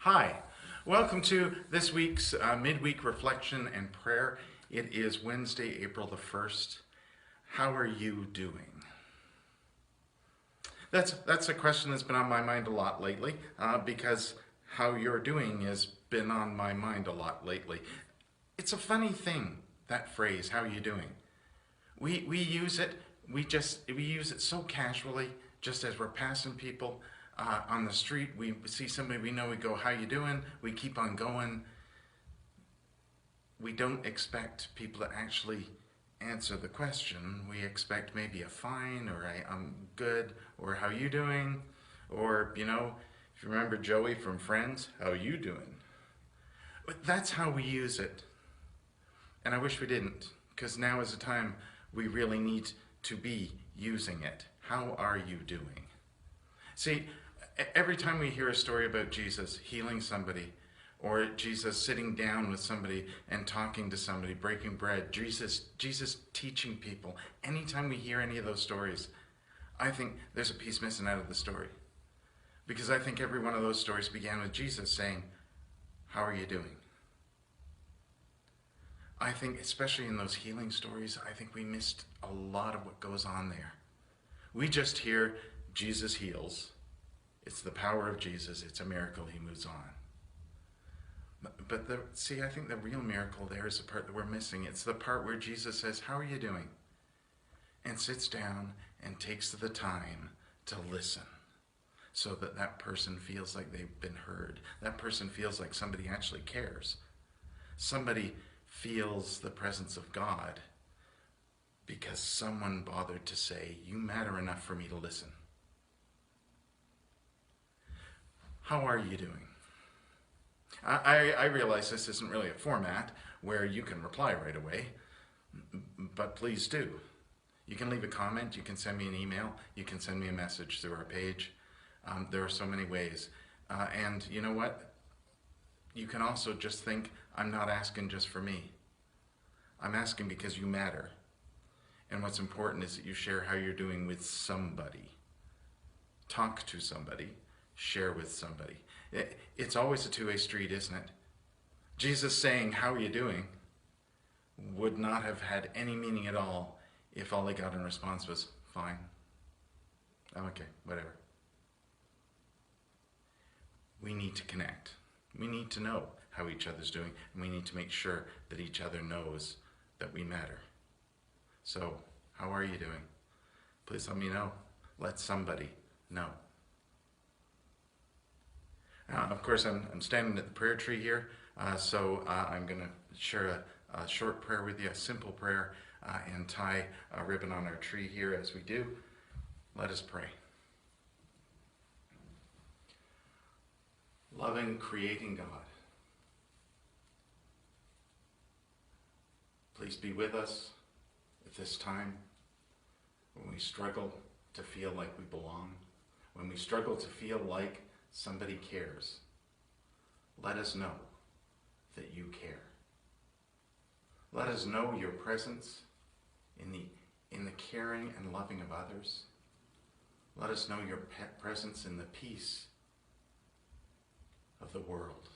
Hi, welcome to this week's midweek reflection and prayer. It is Wednesday, April the 1st. How are you doing? That's a question that's been on my mind a lot lately because how you're doing has been on my mind a lot lately. It's a funny thing, that phrase, how are you doing? We use it, we use it so casually, just as we're passing people on the street. We see somebody we know, we go, how you doing? We keep on going. We don't expect people to actually answer the question. We expect maybe a fine, or I'm good, or how you doing? Or, if you remember Joey from Friends, how you doing? But that's how we use it. And I wish we didn't, because now is the time we really need to be using it. How are you doing? See, every time we hear a story about Jesus healing somebody, or Jesus sitting down with somebody and talking to somebody, breaking bread, Jesus teaching people, anytime we hear any of those stories, I think there's a piece missing out of the story. Because I think every one of those stories began with Jesus saying, how are you doing? I think, especially in those healing stories, I think we missed a lot of what goes on there. We just hear Jesus heals. It's the power of Jesus. It's a miracle. He moves on. But I think the real miracle there is the part that we're missing. It's the part where Jesus says, how are you doing? And sits down and takes the time to listen so that that person feels like they've been heard. That person feels like somebody actually cares. Somebody feels the presence of God because someone bothered to say, you matter enough for me to listen. How are you doing? I realize this isn't really a format where you can reply right away, but please do. You can leave a comment, you can send me an email, you can send me a message through our page. There are so many ways. And you know what? You can also just think, I'm not asking just for me. I'm asking because you matter. And what's important is that you share how you're doing with somebody. Talk to somebody. Share with somebody. It's always a two-way street, isn't it? Jesus saying, how are you doing, would not have had any meaning at all if all he got in response was, fine. Okay, whatever. We need to connect. We need to know how each other's doing, and we need to make sure that each other knows that we matter. So, how are you doing? Please let me know. Let somebody know. Of course, I'm standing at the prayer tree here, so I'm going to share a short prayer with you, a simple prayer, and tie a ribbon on our tree here as we do. Let us pray. Loving, creating God, please be with us at this time when we struggle to feel like we belong, when we struggle to feel like somebody cares. Let us know that you care. Let us know your presence in the caring and loving of others. Let us know your presence in the peace of the world.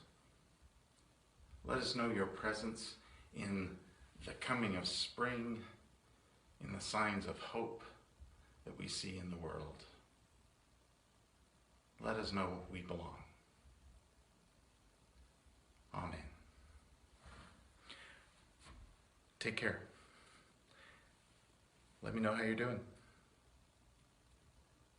Let us know your presence in the coming of spring, in the signs of hope that we see in the world. Let us know we belong. Amen. Take care. Let me know how you're doing.